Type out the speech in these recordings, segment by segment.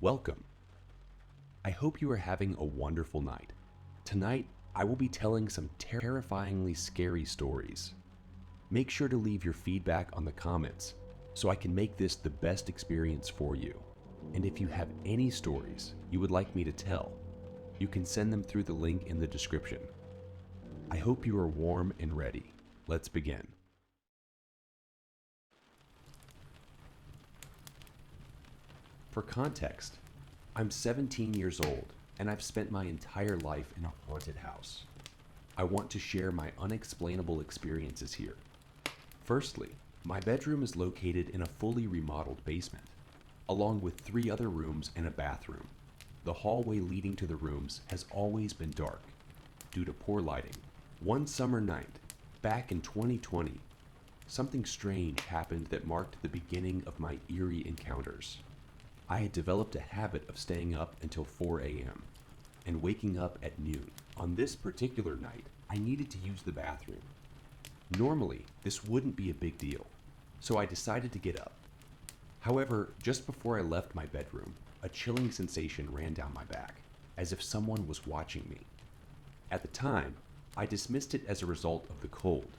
Welcome. I hope you are having a wonderful night. Tonight, I will be telling some terrifyingly scary stories. Make sure to leave your feedback on the comments so I can make this the best experience for you. And if you have any stories you would like me to tell, you can send them through the link in the description. I hope you are warm and ready. Let's begin. For context, I'm 17 years old and I've spent my entire life in a haunted house. I want to share my unexplainable experiences here. Firstly, my bedroom is located in a fully remodeled basement, along with 3 other rooms and a bathroom. The hallway leading to the rooms has always been dark due to poor lighting. One summer night, back in 2020, something strange happened that marked the beginning of my eerie encounters. I had developed a habit of staying up until 4 a.m. and waking up at noon. On this particular night, I needed to use the bathroom. Normally, this wouldn't be a big deal, so I decided to get up. However, just before I left my bedroom, a chilling sensation ran down my back, as if someone was watching me. At the time, I dismissed it as a result of the cold,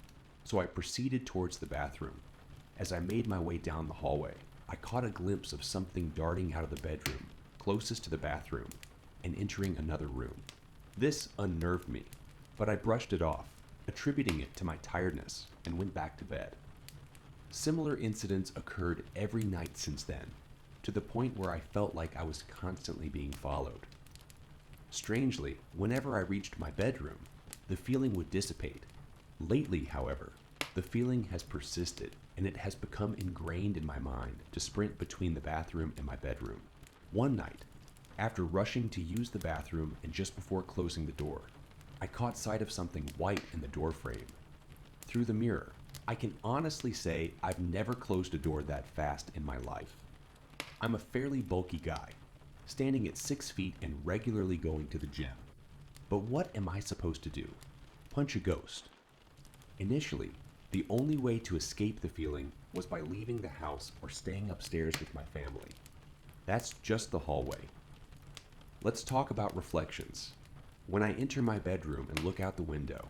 so I proceeded towards the bathroom. As I made my way down the hallway, I caught a glimpse of something darting out of the bedroom closest to the bathroom and entering another room. This unnerved me, but I brushed it off, attributing it to my tiredness, and went back to bed. Similar incidents occurred every night since then, to the point where I felt like I was constantly being followed. Strangely, whenever I reached my bedroom, the feeling would dissipate. Lately, however, the feeling has persisted, and it has become ingrained in my mind to sprint between the bathroom and my bedroom. One night, after rushing to use the bathroom and just before closing the door, I caught sight of something white in the door frame. Through the mirror, I can honestly say I've never closed a door that fast in my life. I'm a fairly bulky guy, standing at 6 feet and regularly going to the gym. But what am I supposed to do? Punch a ghost? Initially, the only way to escape the feeling was by leaving the house or staying upstairs with my family. That's just the hallway. Let's talk about reflections. When I enter my bedroom and look out the window,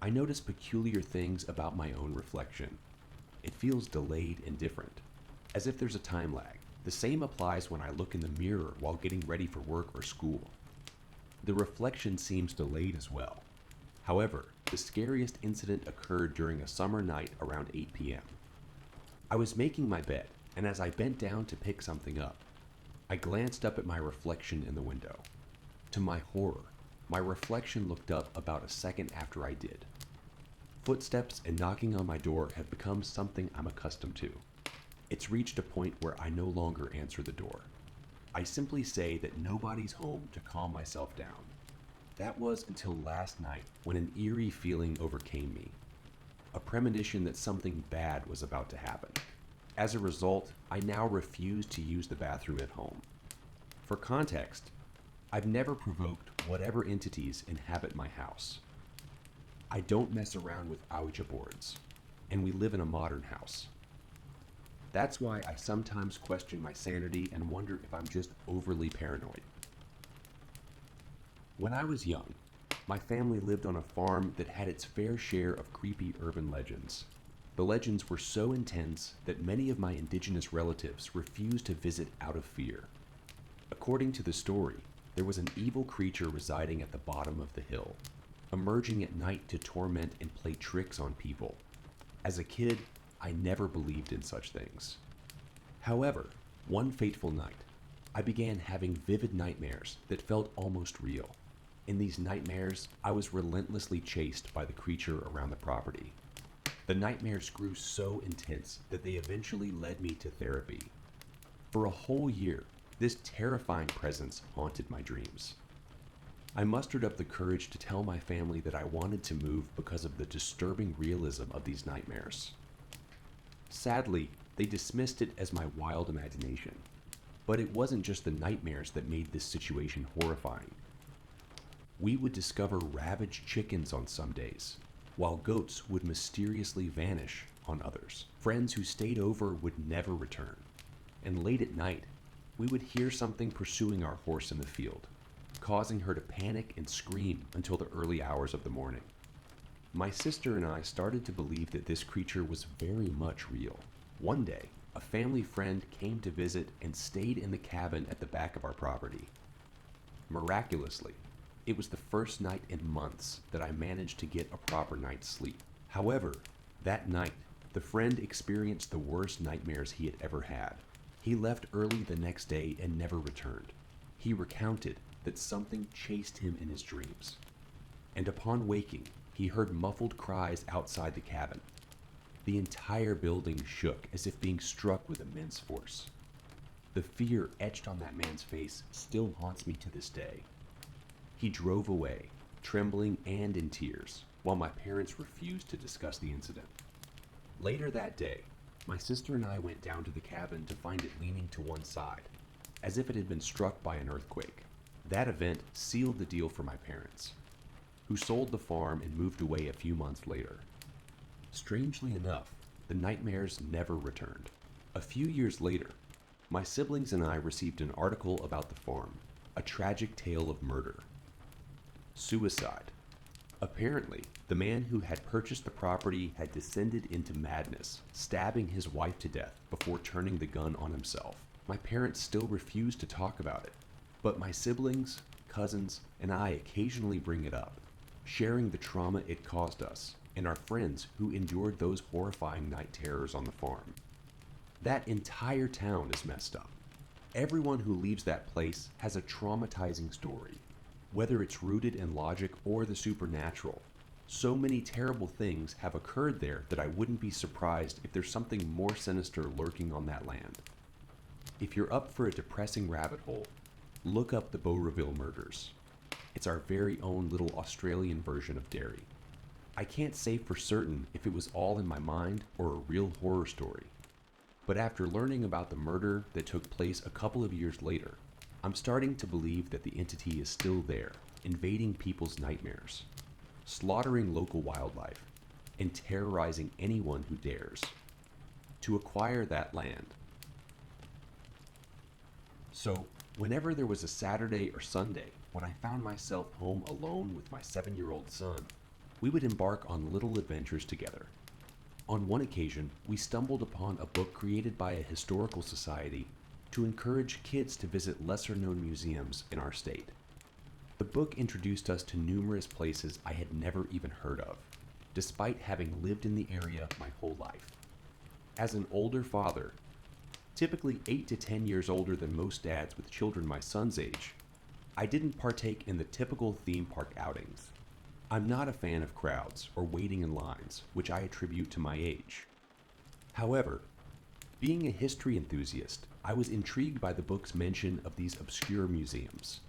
I notice peculiar things about my own reflection. It feels delayed and different, as if there's a time lag. The same applies when I look in the mirror while getting ready for work or school. The reflection seems delayed as well. However, the scariest incident occurred during a summer night around 8 p.m. I was making my bed, and as I bent down to pick something up, I glanced up at my reflection in the window. To my horror, my reflection looked up about a second after I did. Footsteps and knocking on my door have become something I'm accustomed to. It's reached a point where I no longer answer the door. I simply say that nobody's home to calm myself down. That was until last night when an eerie feeling overcame me, a premonition that something bad was about to happen. As a result, I now refuse to use the bathroom at home. For context, I've never provoked whatever entities inhabit my house. I don't mess around with Ouija boards, and we live in a modern house. That's why I sometimes question my sanity and wonder if I'm just overly paranoid. When I was young, my family lived on a farm that had its fair share of creepy urban legends. The legends were so intense that many of my indigenous relatives refused to visit out of fear. According to the story, there was an evil creature residing at the bottom of the hill, emerging at night to torment and play tricks on people. As a kid, I never believed in such things. However, one fateful night, I began having vivid nightmares that felt almost real. In these nightmares, I was relentlessly chased by the creature around the property. The nightmares grew so intense that they eventually led me to therapy. For a whole year, this terrifying presence haunted my dreams. I mustered up the courage to tell my family that I wanted to move because of the disturbing realism of these nightmares. Sadly, they dismissed it as my wild imagination. But it wasn't just the nightmares that made this situation horrifying. We would discover ravaged chickens on some days, while goats would mysteriously vanish on others. Friends who stayed over would never return. And late at night, we would hear something pursuing our horse in the field, causing her to panic and scream until the early hours of the morning. My sister and I started to believe that this creature was very much real. One day, a family friend came to visit and stayed in the cabin at the back of our property. Miraculously, it was the first night in months that I managed to get a proper night's sleep. However, that night, the friend experienced the worst nightmares he had ever had. He left early the next day and never returned. He recounted that something chased him in his dreams, and upon waking, he heard muffled cries outside the cabin. The entire building shook as if being struck with immense force. The fear etched on that man's face still haunts me to this day. He drove away, trembling and in tears, while my parents refused to discuss the incident. Later that day, my sister and I went down to the cabin to find it leaning to one side, as if it had been struck by an earthquake. That event sealed the deal for my parents, who sold the farm and moved away a few months later. Strangely enough, the nightmares never returned. A few years later, my siblings and I received an article about the farm, a tragic tale of murder. Suicide. Apparently, the man who had purchased the property had descended into madness, stabbing his wife to death before turning the gun on himself. My parents still refuse to talk about it, but my siblings, cousins, and I occasionally bring it up, sharing the trauma it caused us and our friends who endured those horrifying night terrors on the farm. That entire town is messed up. Everyone who leaves that place has a traumatizing story, whether it's rooted in logic or the supernatural. So many terrible things have occurred there that I wouldn't be surprised if there's something more sinister lurking on that land. If you're up for a depressing rabbit hole, look up the Beaureville murders. It's our very own little Australian version of Derry. I can't say for certain if it was all in my mind or a real horror story, but after learning about the murder that took place a couple of years later, I'm starting to believe that the entity is still there, invading people's nightmares, slaughtering local wildlife, and terrorizing anyone who dares to acquire that land. So, whenever there was a Saturday or Sunday when I found myself home alone with my 7-year-old son, we would embark on little adventures together. On one occasion, we stumbled upon a book created by a historical society to encourage kids to visit lesser-known museums in our state. The book introduced us to numerous places I had never even heard of, despite having lived in the area my whole life. As an older father, typically 8 to 10 years older than most dads with children my son's age, I didn't partake in the typical theme park outings. I'm not a fan of crowds or waiting in lines, which I attribute to my age. However, being a history enthusiast, I was intrigued by the book's mention of these obscure museums.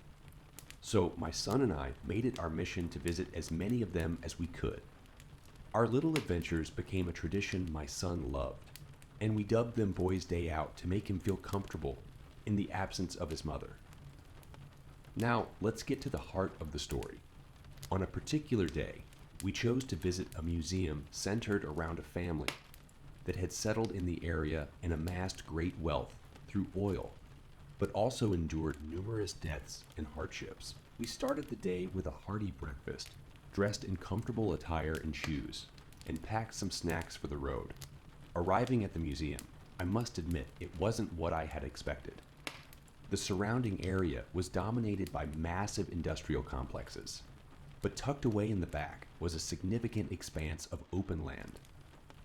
So my son and I made it our mission to visit as many of them as we could. Our little adventures became a tradition my son loved, and we dubbed them Boys' Day Out to make him feel comfortable in the absence of his mother. Now, let's get to the heart of the story. On a particular day, we chose to visit a museum centered around a family that had settled in the area and amassed great wealth through oil, but also endured numerous deaths and hardships. We started the day with a hearty breakfast, dressed in comfortable attire and shoes, and packed some snacks for the road. Arriving at the museum, I must admit it wasn't what I had expected. The surrounding area was dominated by massive industrial complexes, but tucked away in the back was a significant expanse of open land.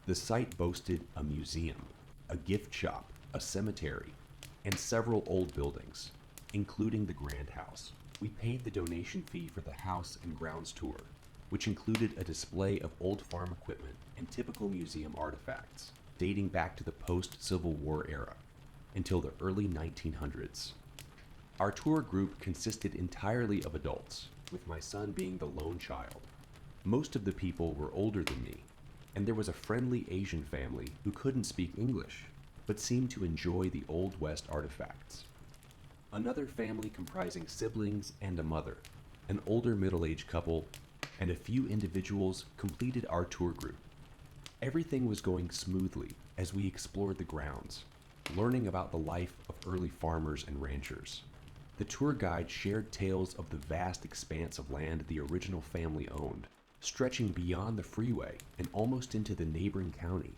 The site boasted a museum, a gift shop, a cemetery, and several old buildings, including the Grand House. We paid the donation fee for the house and grounds tour, which included a display of old farm equipment and typical museum artifacts, dating back to the post-Civil War era, until the early 1900s. Our tour group consisted entirely of adults, with my son being the lone child. Most of the people were older than me, and there was a friendly Asian family who couldn't speak English, but seemed to enjoy the Old West artifacts. Another family comprising siblings and a mother, an older middle-aged couple, and a few individuals completed our tour group. Everything was going smoothly as we explored the grounds. learning about the life of early farmers and ranchers. The tour guide shared tales of the vast expanse of land the original family owned, stretching beyond the freeway and almost into the neighboring county.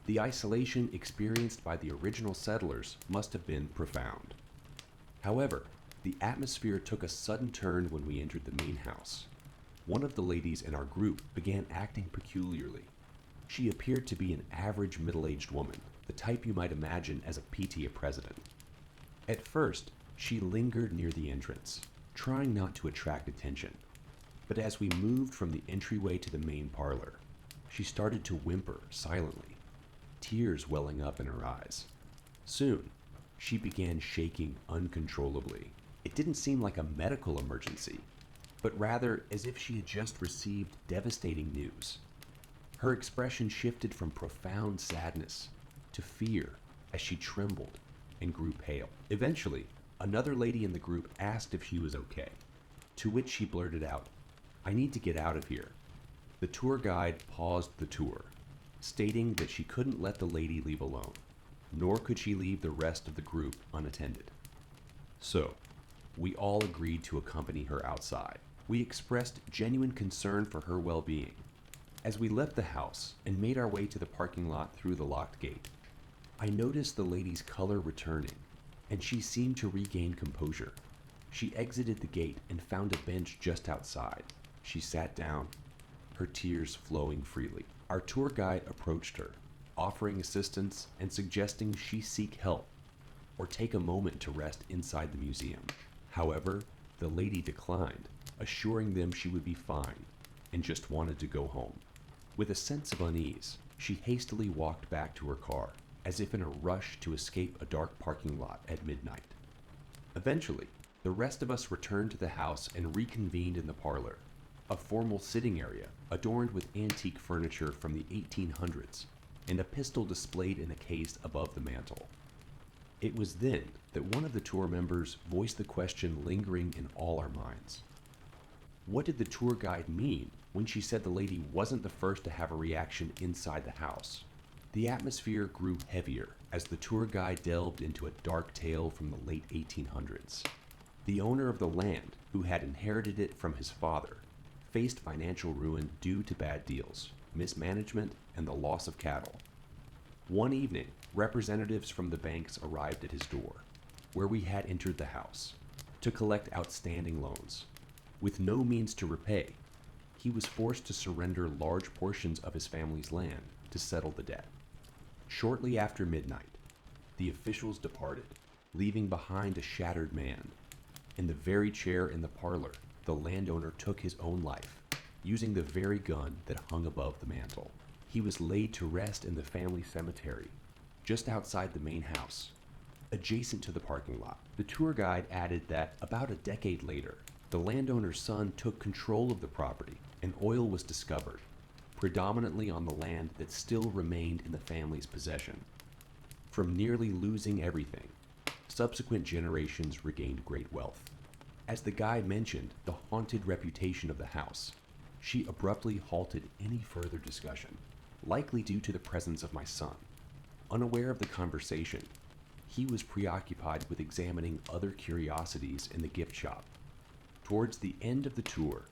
The isolation experienced by the original settlers must have been profound. However, the atmosphere took a sudden turn when we entered the main house. One of the ladies in our group began acting peculiarly. She appeared to be an average middle-aged woman, the type you might imagine as a PTA president. At first, she lingered near the entrance, trying not to attract attention. But as we moved from the entryway to the main parlor, she started to whimper silently, tears welling up in her eyes. Soon, she began shaking uncontrollably. It didn't seem like a medical emergency, but rather as if she had just received devastating news. Her expression shifted from profound sadness to fear as she trembled and grew pale. Eventually, another lady in the group asked if she was okay, to which she blurted out, "I need to get out of here." The tour guide paused the tour, stating that she couldn't let the lady leave alone, nor could she leave the rest of the group unattended. So, we all agreed to accompany her outside. We expressed genuine concern for her well-being. As we left the house and made our way to the parking lot through the locked gate, I noticed the lady's color returning, and she seemed to regain composure. She exited the gate and found a bench just outside. She sat down, her tears flowing freely. Our tour guide approached her, offering assistance and suggesting she seek help or take a moment to rest inside the museum. However, the lady declined, assuring them she would be fine and just wanted to go home. With a sense of unease, she hastily walked back to her car, as if in a rush to escape a dark parking lot at midnight. Eventually, the rest of us returned to the house and reconvened in the parlor, a formal sitting area adorned with antique furniture from the 1800s and a pistol displayed in a case above the mantel. It was then that one of the tour members voiced the question lingering in all our minds. What did the tour guide mean when she said the lady wasn't the first to have a reaction inside the house? The atmosphere grew heavier as the tour guide delved into a dark tale from the late 1800s. The owner of the land, who had inherited it from his father, faced financial ruin due to bad deals, mismanagement, and the loss of cattle. One evening, representatives from the banks arrived at his door, where we had entered the house, to collect outstanding loans. With no means to repay, he was forced to surrender large portions of his family's land to settle the debt. Shortly after midnight, the officials departed, leaving behind a shattered man. In the very chair in the parlor, the landowner took his own life, using the very gun that hung above the mantel. He was laid to rest in the family cemetery, just outside the main house, adjacent to the parking lot. The tour guide added that about a decade later, the landowner's son took control of the property and oil was discovered, predominantly on the land that still remained in the family's possession. From nearly losing everything, subsequent generations regained great wealth. As the guide mentioned the haunted reputation of the house, she abruptly halted any further discussion, likely due to the presence of my son. Unaware of the conversation, he was preoccupied with examining other curiosities in the gift shop. Towards the end of the tour,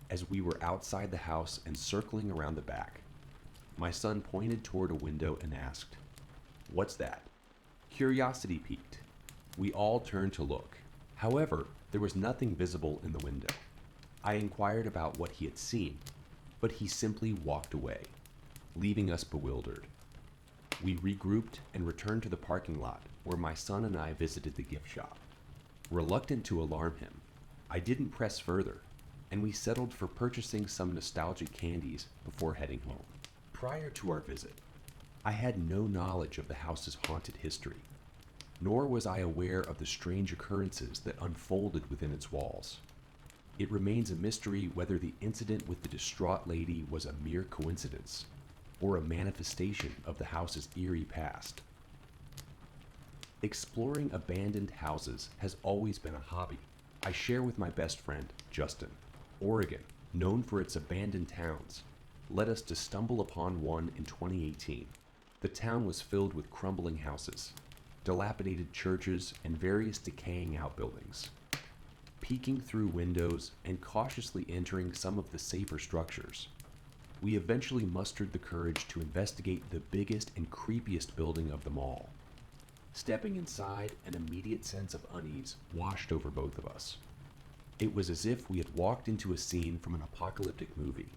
as we were outside the house and circling around the back, my son pointed toward a window and asked, "What's that?" Curiosity piqued. We all turned to look. However, there was nothing visible in the window. I inquired about what he had seen, but he simply walked away, leaving us bewildered. We regrouped and returned to the parking lot where my son and I visited the gift shop. Reluctant to alarm him, I didn't press further, and we settled for purchasing some nostalgic candies before heading home. Prior to our visit, I had no knowledge of the house's haunted history, nor was I aware of the strange occurrences that unfolded within its walls. It remains a mystery whether the incident with the distraught lady was a mere coincidence or a manifestation of the house's eerie past. Exploring abandoned houses has always been a hobby I share with my best friend, Justin. Oregon, known for its abandoned towns, led us to stumble upon one in 2018. The town was filled with crumbling houses, dilapidated churches, and various decaying outbuildings. Peeking through windows and cautiously entering some of the safer structures, we eventually mustered the courage to investigate the biggest and creepiest building of them all. Stepping inside, an immediate sense of unease washed over both of us. It was as if we had walked into a scene from an apocalyptic movie.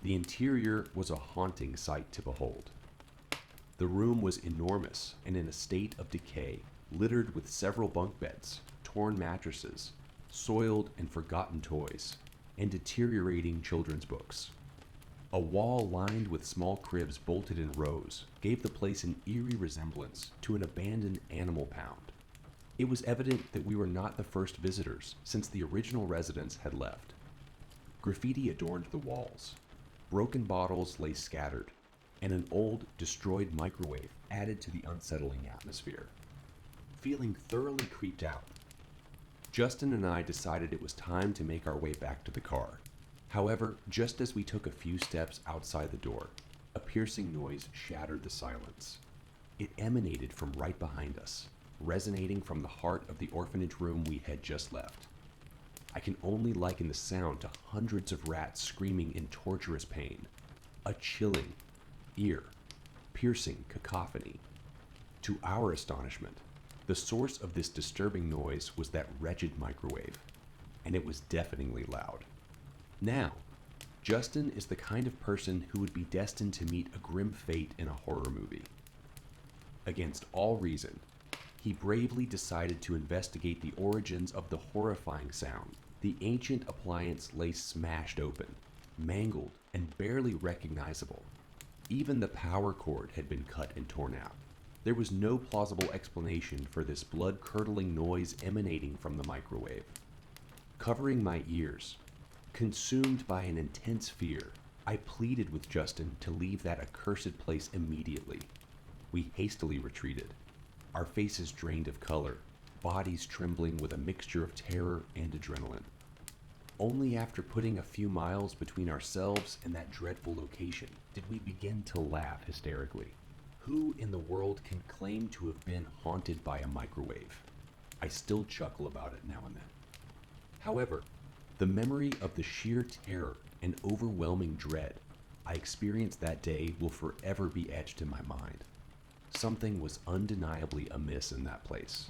The interior was a haunting sight to behold. The room was enormous and in a state of decay, littered with several bunk beds, torn mattresses, soiled and forgotten toys, and deteriorating children's books. A wall lined with small cribs bolted in rows gave the place an eerie resemblance to an abandoned animal pound. It was evident that we were not the first visitors, since the original residents had left. Graffiti adorned the walls. Broken bottles lay scattered, and an old, destroyed microwave added to the unsettling atmosphere. Feeling thoroughly creeped out, Justin and I decided it was time to make our way back to the car. However, just as we took a few steps outside the door, a piercing noise shattered the silence. It emanated from right behind us, resonating from the heart of the orphanage room we had just left. I can only liken the sound to hundreds of rats screaming in torturous pain, a chilling, ear-piercing cacophony. To our astonishment, the source of this disturbing noise was that wretched microwave, and it was deafeningly loud. Now, Justin is the kind of person who would be destined to meet a grim fate in a horror movie. Against all reason, he bravely decided to investigate the origins of the horrifying sound. The ancient appliance lay smashed open, mangled, and barely recognizable. Even the power cord had been cut and torn out. There was no plausible explanation for this blood-curdling noise emanating from the microwave. Covering my ears, consumed by an intense fear, I pleaded with Justin to leave that accursed place immediately. We hastily retreated, our faces drained of color, bodies trembling with a mixture of terror and adrenaline. Only after putting a few miles between ourselves and that dreadful location did we begin to laugh hysterically. Who in the world can claim to have been haunted by a microwave? I still chuckle about it now and then. However, the memory of the sheer terror and overwhelming dread I experienced that day will forever be etched in my mind. Something was undeniably amiss in that place.